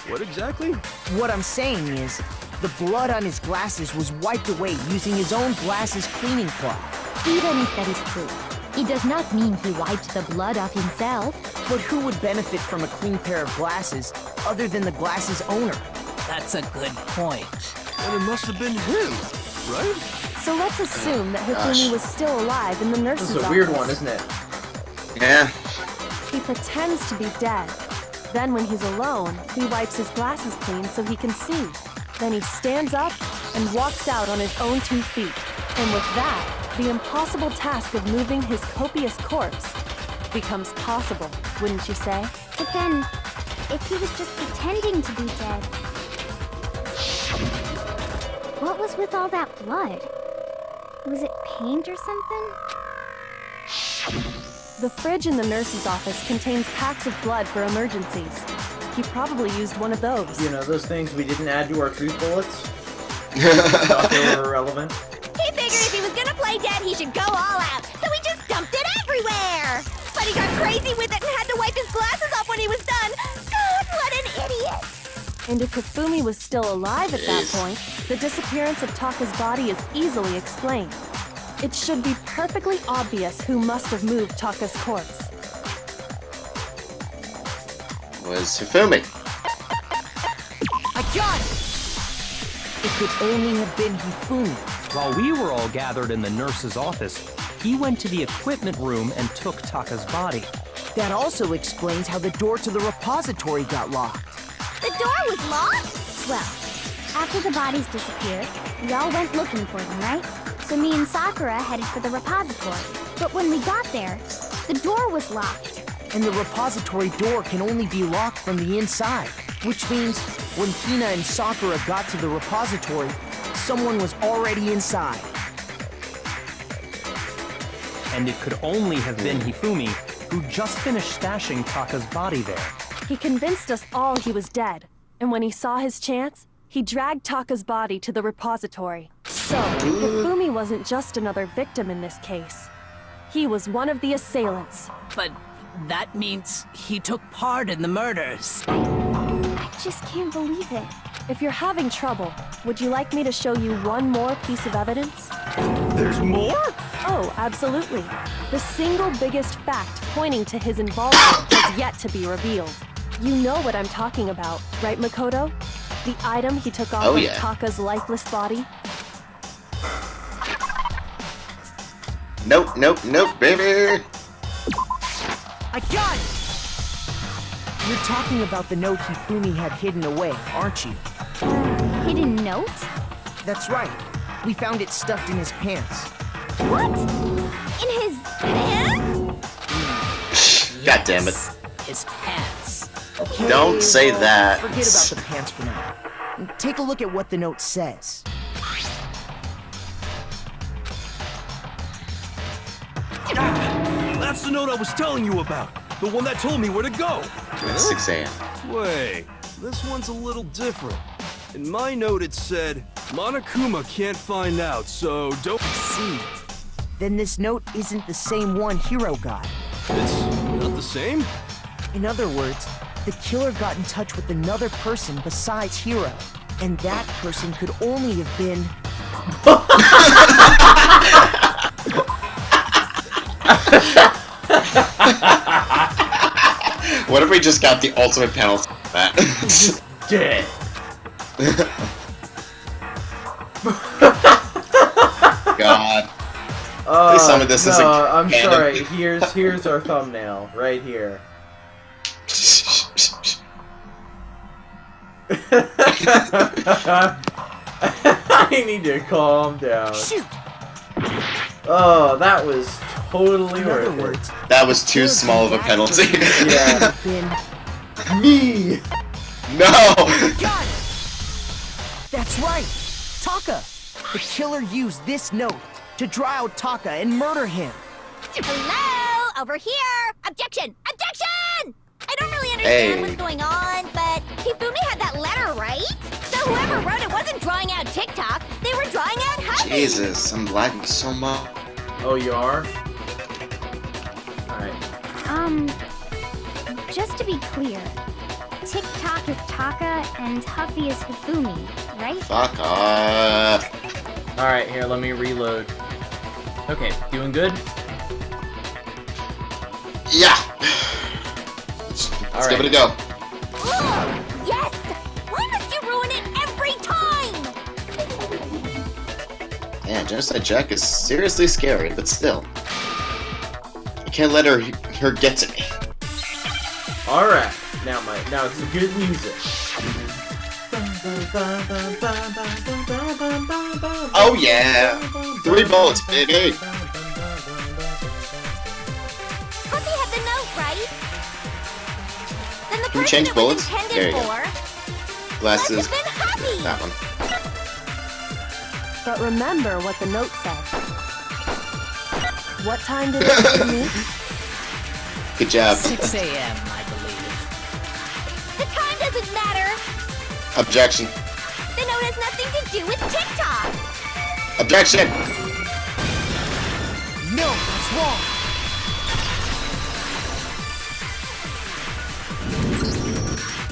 E: What exactly?
F: What I'm saying is, the blood on his glasses was wiped away using his own glasses cleaning cloth.
D: Even if that is true, it does not mean he wiped the blood off himself.
F: But who would benefit from a clean pair of glasses other than the glasses owner?
G: That's a good point.
E: And it must have been him, right?
J: So let's assume that Hifumi was still alive in the nurse's
A: This is a
J: office.
A: weird one, isn't it?
B: Yeah.
J: He pretends to be dead. Then when he's alone, he wipes his glasses clean so he can see. Then he stands up and walks out on his own 2 feet. And with that, the impossible task of moving his copious corpse becomes possible, wouldn't you say?
K: But then, if he was just pretending to be dead, what was with all that blood? Was it paint or something?
J: The fridge in the nurse's office contains packs of blood for emergencies. He probably used one of those.
A: You know, those things we didn't add to our truth bullets? Thought they were irrelevant.
C: He figured if he was gonna play dead, he should go all out, so he just dumped it everywhere! But he got crazy with it and had to wipe his glasses off when he was done! God, what an idiot!
J: And if Hifumi was still alive at that point, the disappearance of Taka's body is easily explained. It should be perfectly obvious who must have moved Taka's corpse.
B: Was Hifumi.
F: I got it! It could only have been Hifumi.
H: While we were all gathered in the nurse's office, he went to the equipment room and took Taka's body.
F: That also explains how the door to the repository got locked.
C: The door was locked?
K: Well, after the bodies disappeared, we all went looking for them, right? So me and Sakura headed for the repository. But when we got there, the door was locked.
F: And the repository door can only be locked from the inside. Which means, when Hina and Sakura got to the repository, someone was already inside.
H: And it could only have been Hifumi, who just finished stashing Taka's body there.
J: He convinced us all he was dead, and when he saw his chance, he dragged Taka's body to the repository. So, Hifumi wasn't just another victim in this case. He was one of the assailants.
G: But that means he took part in the murders.
K: I just can't believe it.
J: If you're having trouble, would you like me to show you one more piece of evidence?
E: There's more?
J: Oh, absolutely. The single biggest fact pointing to his involvement has yet to be revealed. You know what I'm talking about, right, Makoto? The item he took off of Taka's lifeless body?
B: Nope, nope, nope, baby!
F: I got it! You're talking about the note Hifumi had hidden away, aren't you?
K: Hidden note?
F: That's right. We found it stuffed in his pants.
K: What? In his pants?
B: God damn it.
G: His pants.
F: Okay,
B: Don't say that.
F: Forget about the pants for now. Take a look at what the note says.
E: That's the note I was telling you about. The one that told me where to go.
B: It's 6 a.m.
E: Wait, this one's a little different. In my note it said, Monokuma can't find out, so don't...
F: See. Then this note isn't the same one Hiro got.
E: It's not the same?
F: In other words, the killer got in touch with another person besides Hiro. And that person could only have been...
B: What if we just got the ultimate penalty for that?
A: Dead.
B: God. Please tell me this isn't
A: I'm
B: canon.
A: sorry. Here's our thumbnail right here. I need to calm down.
F: Shoot!
A: Oh, that was totally
F: In other
A: worth
F: words,
B: That was too small of a penalty.
A: Yeah.
F: been...
A: Me.
B: No!
F: Got it! That's right! Taka! The killer used this note to draw out Taka and murder him.
C: Hello? Over here! Objection! Objection! I don't really understand what's going on, but Hifumi had that letter, right? So whoever wrote it wasn't drawing out TikTok, they were drawing out Hubby!
B: Jesus, I'm lagging so much.
A: Oh, you are?
K: Just to be clear, TikTok is Taka and Huffy is Hifumi, right?
B: Fuck off.
A: Alright, here, let me reload. Okay, doing good?
B: Yeah. Let's give it a go.
C: Oh, yes! Why must you ruin it every time?
B: Yeah, Genocide Jack is seriously scary, but still. I can't let her get to me.
A: Alright, now it's some good music.
B: Oh yeah! 3 bullets, baby!
C: Huffy had the note, right? Then the
B: Can we
C: person
B: change
C: it
B: bullets?
C: was intended
B: There you go.
C: for
B: Glasses.
C: must have been Huffy.
B: That one.
J: But remember what the note said. What time did it say to me?
B: Good job.
G: 6 a.m., I believe.
C: The time doesn't matter.
B: Objection.
C: The note has nothing to do with TikTok.
B: Objection!
F: No, that's wrong.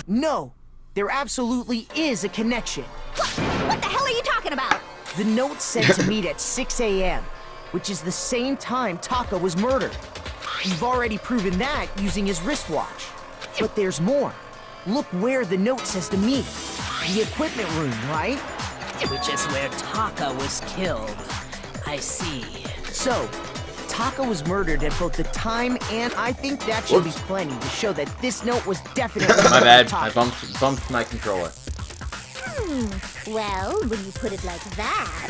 F: No, there absolutely is a connection.
C: What the hell are you talking about?
F: The note said to meet at 6 a.m., which is the same time Taka was murdered. We've already proven that using his wristwatch. But there's more. Look where the note says to meet. The equipment room, right?
G: Which is where Taka was killed. I see.
F: So, Taka was murdered at both the time, and I think that should be plenty to show that this note was definitely
A: My bad,
F: Taka.
A: I bumped my controller.
C: Well, when you put it like that...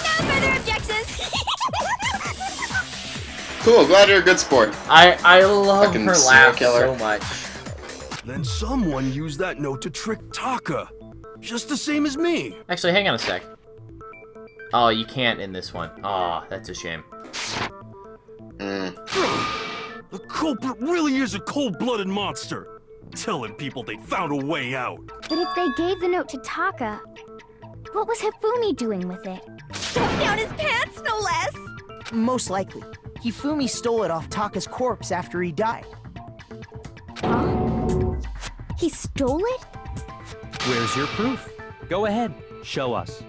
C: No further objections!
B: Cool, glad you're a good sport.
A: I love
B: Fucking
A: her
B: serial
A: laugh
B: killer.
A: so much.
E: Then someone used that note to trick Taka. Just the same as me.
A: Actually, hang on a sec. Oh, you can't in this one. Oh, that's a shame.
E: The culprit really is a cold-blooded monster. Telling people they found a way out.
K: But if they gave the note to Taka, what was Hifumi doing with it?
C: Stuffed down his pants, no less!
F: Most likely. Hifumi stole it off Taka's corpse after he died.
K: He stole it?
H: Where's your proof? Go ahead, show us.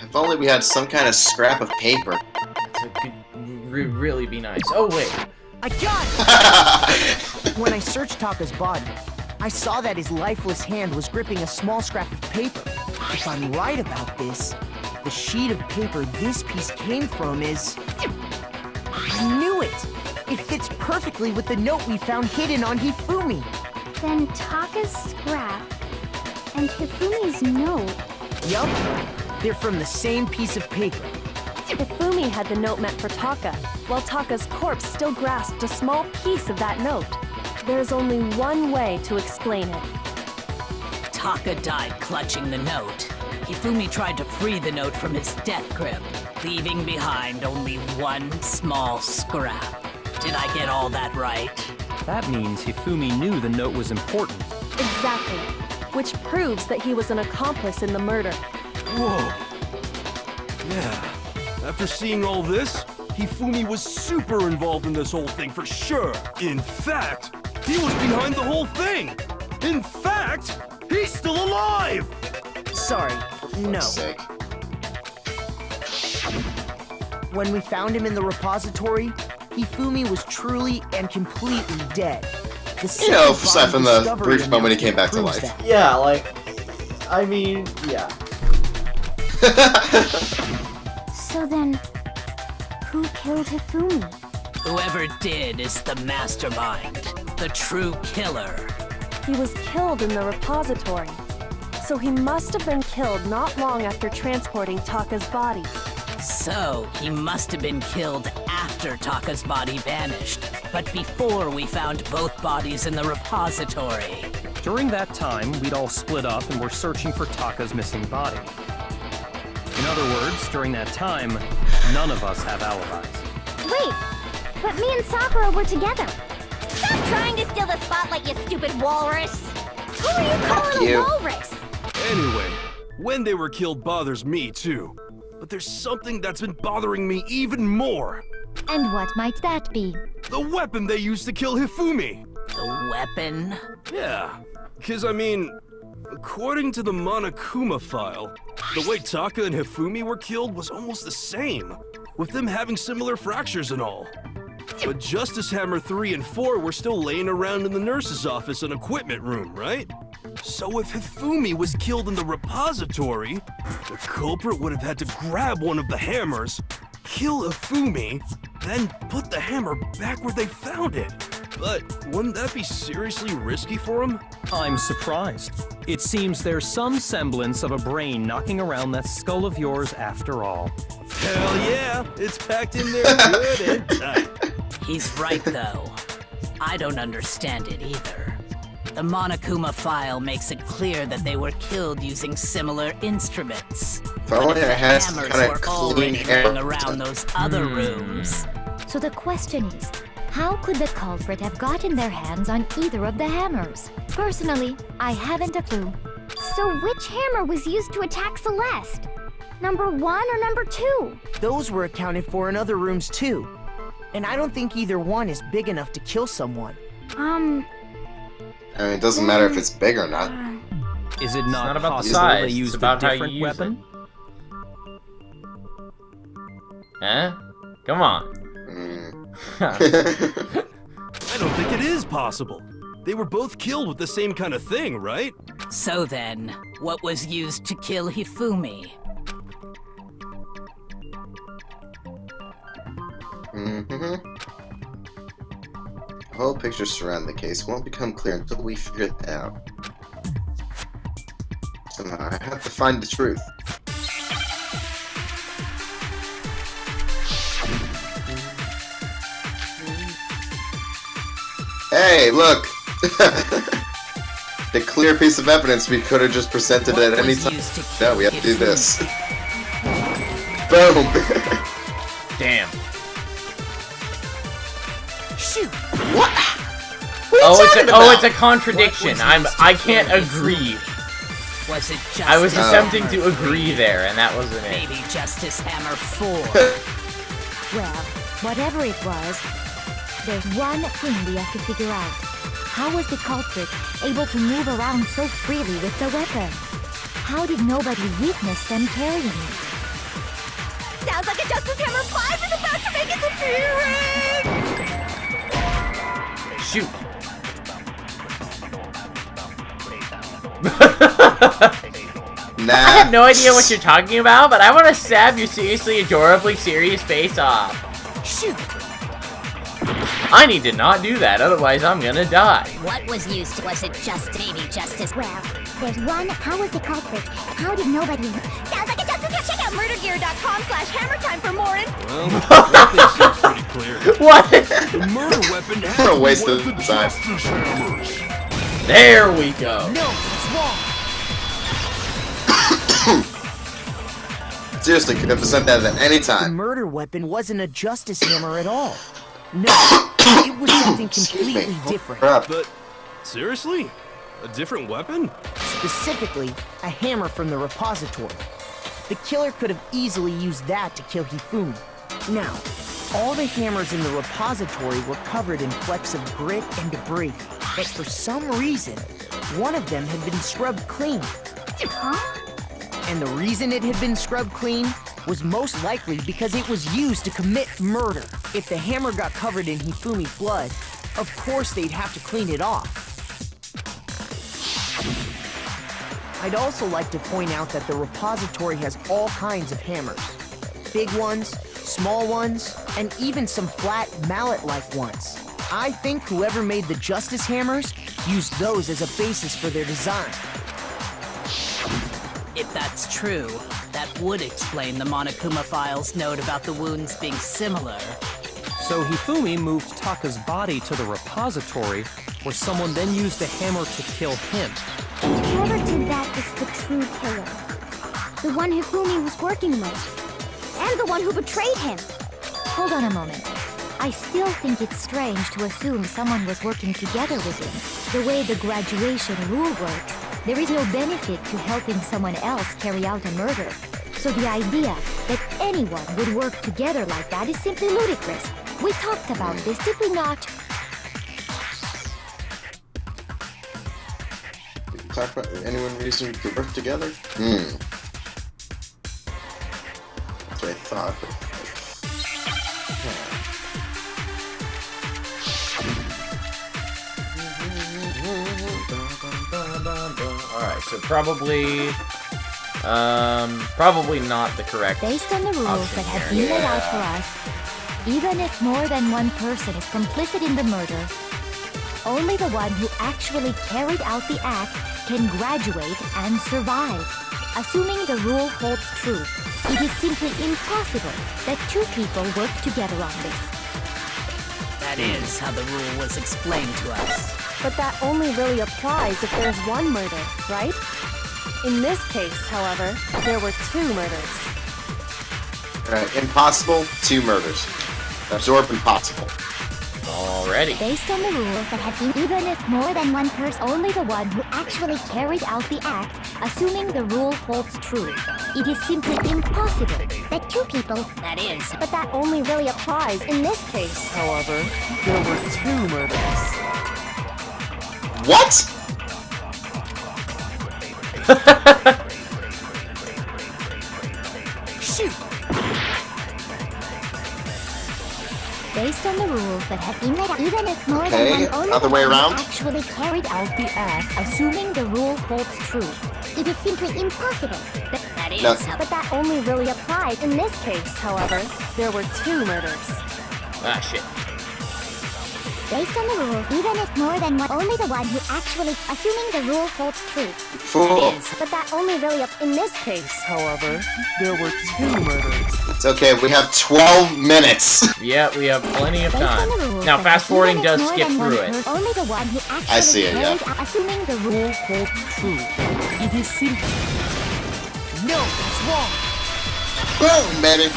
B: If only we had some kind of scrap of paper.
A: That's a good, really be nice. Oh wait,
F: I got it! When I searched Taka's body, I saw that his lifeless hand was gripping a small scrap of paper. If I'm right about this, the sheet of paper this piece came from is... I knew it! It fits perfectly with the note we found hidden on Hifumi.
K: Then Taka's scrap and Hifumi's note.
F: Yup, they're from the same piece of paper.
J: Hifumi had the note meant for Taka, while Taka's corpse still grasped a small piece of that note. There's only one way to explain it.
G: Taka died clutching the note. Hifumi tried to free the note from its death grip, leaving behind only one small scrap. Did I get all that right?
H: That means Hifumi knew the note was important.
J: Exactly. Which proves that he was an accomplice in the murder.
E: Whoa. Yeah. After seeing all this, Hifumi was super involved in this whole thing for sure. In fact, he was behind the whole thing. In fact, he's still alive!
F: Sorry, no.
B: Sick.
F: When we found him in the repository, Hifumi was truly and completely dead. The
B: You know,
F: second
B: aside
F: body
B: from the
F: discovery
B: brief moment he came back to
F: proves
B: life.
F: that.
A: yeah, like, I mean, yeah.
K: So then, who killed Hifumi?
G: Whoever did is the mastermind, the true killer.
J: He was killed in the repository. So he must have been killed not long after transporting Taka's body.
G: So, he must have been killed after Taka's body vanished, but before we found both bodies in the repository.
H: During that time, we'd all split up and were searching for Taka's missing body. In other words, during that time, none of us have alibis.
K: Wait, but me and Sakura were together.
C: Stop trying to steal the spotlight, you stupid walrus!
K: Who are you calling
B: you.
K: a walrus?
E: Anyway, when they were killed bothers me too. but there's something that's been bothering me even more.
D: And what might that be?
E: The weapon they used to kill Hifumi.
G: The weapon?
E: Yeah, because I mean, according to the Monokuma file, the way Taka and Hifumi were killed was almost the same, with them having similar fractures and all. But Justice Hammer 3 and 4 were still laying around in the nurse's office and equipment room, right? So if Hifumi was killed in the repository, the culprit would have had to grab one of the hammers, kill Hifumi, then put the hammer back where they found it. But wouldn't that be seriously risky for him?
H: I'm surprised. It seems there's some semblance of a brain knocking around that skull of yours after all.
E: Hell yeah, it's packed in there good and tight.
G: He's right, though. I don't understand it either. The Monokuma file makes it clear that they were killed using similar instruments.
B: If only I had some
G: Hammers
B: kind of
G: were
B: clean
G: already
B: hair.
G: laying around those other rooms.
D: So the question is, how could the culprit have gotten their hands on either of the hammers? Personally, I haven't a clue.
K: So which hammer was used to attack Celeste? Number 1 or number 2?
F: Those were accounted for in other rooms too. And I don't think either one is big enough to kill someone.
B: I mean, it doesn't matter if it's big or not.
H: Is it
A: not
H: not
A: about the
H: possible
A: size,
H: they
A: it's
H: used
A: about
H: a
A: how you
H: different
A: use
H: weapon?
A: Huh? Come on.
E: I don't think it is possible. They were both killed with the same kind of thing, right?
G: So then, what was used to kill Hifumi?
B: The whole picture surrounding the case won't become clear until we figure it out. So now I have to find the truth. Hey, look! The clear piece of evidence we could have just presented at any time. No, we have to do this. Boom!
A: Damn.
F: Shoot!
B: What?
A: It's a contradiction. I can't agree.
G: Was it just
A: I was attempting to agree there, and that wasn't it.
G: maybe Justice Hammer 4?
D: Well, whatever it was, there's one thing we have to figure out. How was the culprit able to move around so freely with the weapon? How did nobody witness them carrying it?
K: Sounds like a Justice Hammer 5 is about to make its appearance!
A: Shoot.
B: Nah.
A: I have no idea what you're talking about, but I want to stab your seriously adorably serious face off.
F: Shoot!
A: I need to not do that, otherwise I'm gonna die.
K: What was used? Was it just maybe Justice?
I: Well, there's one. How was the culprit? How did nobody...
K: Sounds like a Justice. Check out murdergear.com/hammertime for more
E: Well, that thing seems pretty clear.
A: What?
E: The murder weapon
B: What
E: had
B: a
E: to be
B: waste
E: one
B: of
E: the
B: time.
E: Justice Hammers.
A: There we go.
F: No, it's wrong!
B: Seriously, could have presented that at any
F: The
B: time.
F: murder weapon wasn't a Justice Hammer at all. No, it was something
B: Excuse me.
F: completely different.
B: Crap.
E: But, seriously? A different weapon?
F: Specifically, a hammer from the repository. The killer could have easily used that to kill Hifumi. Now, all the hammers in the repository were covered in flecks of grit and debris, but for some reason, one of them had been scrubbed clean.
K: Huh?
F: And the reason it had been scrubbed clean was most likely because it was used to commit murder. If the hammer got covered in Hifumi's blood, of course they'd have to clean it off. I'd also like to point out that the repository has all kinds of hammers. Big ones, small ones, and even some flat mallet-like ones. I think whoever made the Justice Hammers used those as a basis for their design.
G: If that's true, that would explain the Monokuma file's note about the wounds being similar.
H: So Hifumi moved Taka's body to the repository, where someone then used a hammer to kill him.
K: Whoever did that is the true killer. The one Hifumi was working with. And the one who betrayed him.
D: Hold on a moment. I still think it's strange to assume someone was working together with him. The way the graduation rule works, there is no benefit to helping someone else carry out a murder. So the idea that anyone would work together like that is simply ludicrous. We talked about this, did we not?
B: Did we talk about anyone reason to work together? That's what I thought.
A: Alright, so probably not the correct
D: Based on the rules
A: option
D: that have
A: here.
D: been laid out for us, even if more than one person is complicit in the murder, only the one who actually carried out the act can graduate and survive. Assuming the rule holds true, it is simply impossible that two people work together on this.
G: That is how the rule was explained to us.
J: But that only really applies if there's one murder, right? In this case, however, there were two murders.
B: Impossible, 2 murders. Absorb impossible.
A: Already.
D: Based on the rules that have been, even if more than one person, only the one who actually carried out the act, assuming the rule holds true, it is simply impossible that two people,
G: That is.
J: But that only really applies in this case, however, there were two murders.
B: What?
G: Shoot!
D: based on the rules that have been laid out, even if more
B: Okay,
D: than one only
B: other way
D: one
B: around.
D: actually carried out the act, assuming the rule holds true, it is simply impossible.
G: That is.
B: No.
J: But that only really applies in this case, however, there were two murders.
A: Ah, shit.
D: Based on the rules, even if more than one, only the one who actually, assuming the rule holds true.
B: Fool.
J: But that only really in this case, however, there were two murders.
B: It's okay, we have 12 minutes.
A: Yeah, we have plenty of
D: Based
A: time.
D: on the rules,
A: Now,
D: that
A: fast forwarding
D: even if
A: does
D: more
A: skip
D: than one
A: through it.
D: person- Only the one who actually
B: I see it, yeah.
D: carried out, assuming the rule holds true.
F: It is simple. No, that's wrong.
B: Boom, baby.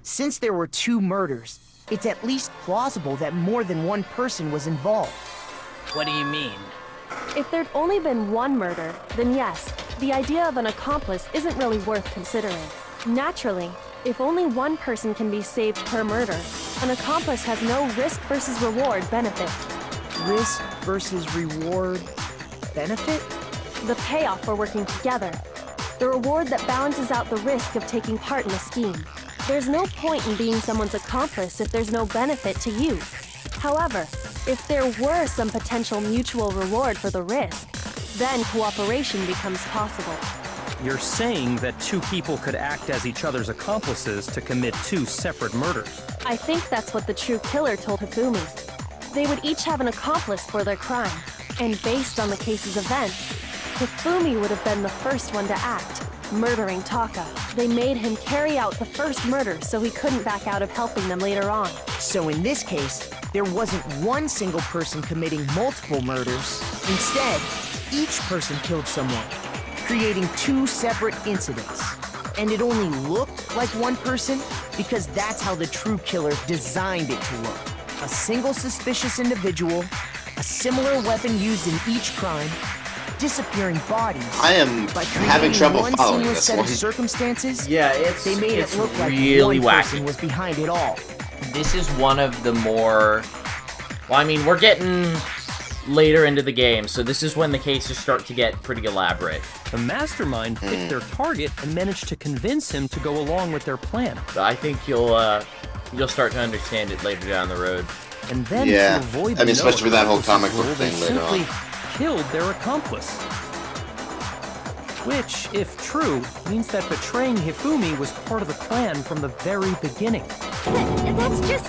F: Since there were two murders, it's at least plausible that more than one person was involved.
G: What do you mean?
J: If there'd only been one murder, then yes, the idea of an accomplice isn't really worth considering. Naturally, if only one person can be saved per murder, an accomplice has no risk versus reward benefit.
F: Risk versus reward benefit?
J: The payoff for working together. The reward that balances out the risk of taking part in a scheme. There's no point in being someone's accomplice if there's no benefit to you. However, if there were some potential mutual reward for the risk, then cooperation becomes possible.
H: You're saying that two people could act as each other's accomplices to commit two separate murders.
J: I think that's what the true killer told Hifumi. They would each have an accomplice for their crime, and based on the case's events, Hifumi would have been the first one to act, murdering Taka. They made him carry out the first murder so he couldn't back out of helping them later on.
F: So in this case, there wasn't one single person committing multiple murders. Instead, each person killed someone, creating two separate incidents. And it only looked like one person because that's how the true killer designed it to look. A single suspicious individual, a similar weapon used in each crime, disappearing bodies.
B: I am
F: By
B: having
F: creating
B: trouble
F: one
B: following
F: seamless
B: this
F: set
B: one.
F: of circumstances,
A: Yeah,
F: they made
A: it's
F: it look like
A: really
F: one person
A: wacky.
F: was behind it all.
A: This is one of the more... Well, I mean, we're getting later into the game, so this is when the cases start to get pretty elaborate.
H: The mastermind picked their target and managed to convince him to go along with their plan.
A: But I think you'll start to understand it later down the road.
H: And then
B: Yeah,
H: to avoid
B: I mean,
H: the
B: especially with that whole
H: accomplice's
B: comic book
H: rule, they
B: thing later on.
H: simply killed their accomplice. Which, if true, means that betraying Hifumi was part of the plan from the very beginning.
I: That's just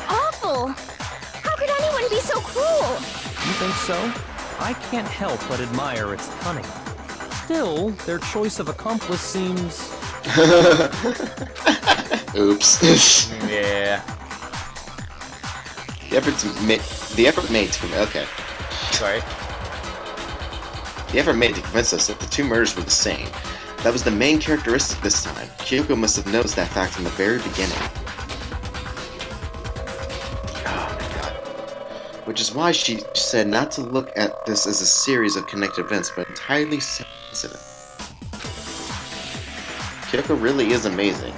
I: awful. How could anyone be so cruel?
H: You think so? I can't help but admire its cunning. Still, their choice of accomplice seems...
B: Oops.
A: Yeah.
B: The effort made to okay.
A: Sorry.
B: The effort made to convince us that the two murders were the same. That was the main characteristic this time. Kyoko must have noticed that fact from the very beginning. Oh my god. which is why she said not to look at this as a series of connected events, but entirely sensitive. Kyoko really is amazing.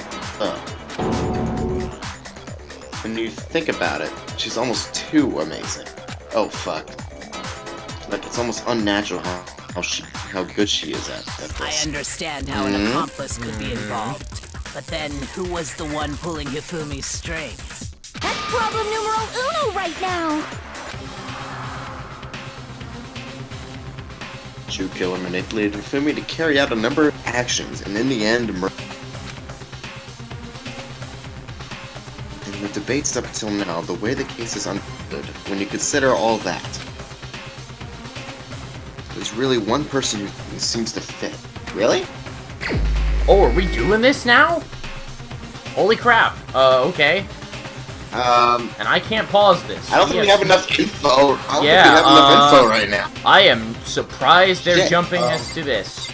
B: When you think about it, she's almost too amazing. Oh fuck. Like, it's almost unnatural how good she is at this.
G: I understand how an accomplice could be involved. But then, who was the one pulling Hifumi's strings?
K: That's problem numero uno right now.
B: True Killer manipulated Hifumi to carry out a number of actions, and in the end, murder. In the debates up till now, the way the case is understood, when you consider all that, there's really one person who seems to fit. Really?
A: Oh, are we doing this now? Holy crap. Okay. And I can't pause this.
B: I don't think we have enough info.
A: Yeah,
B: info right now.
A: I am surprised they're
B: Shit.
A: jumping us to this.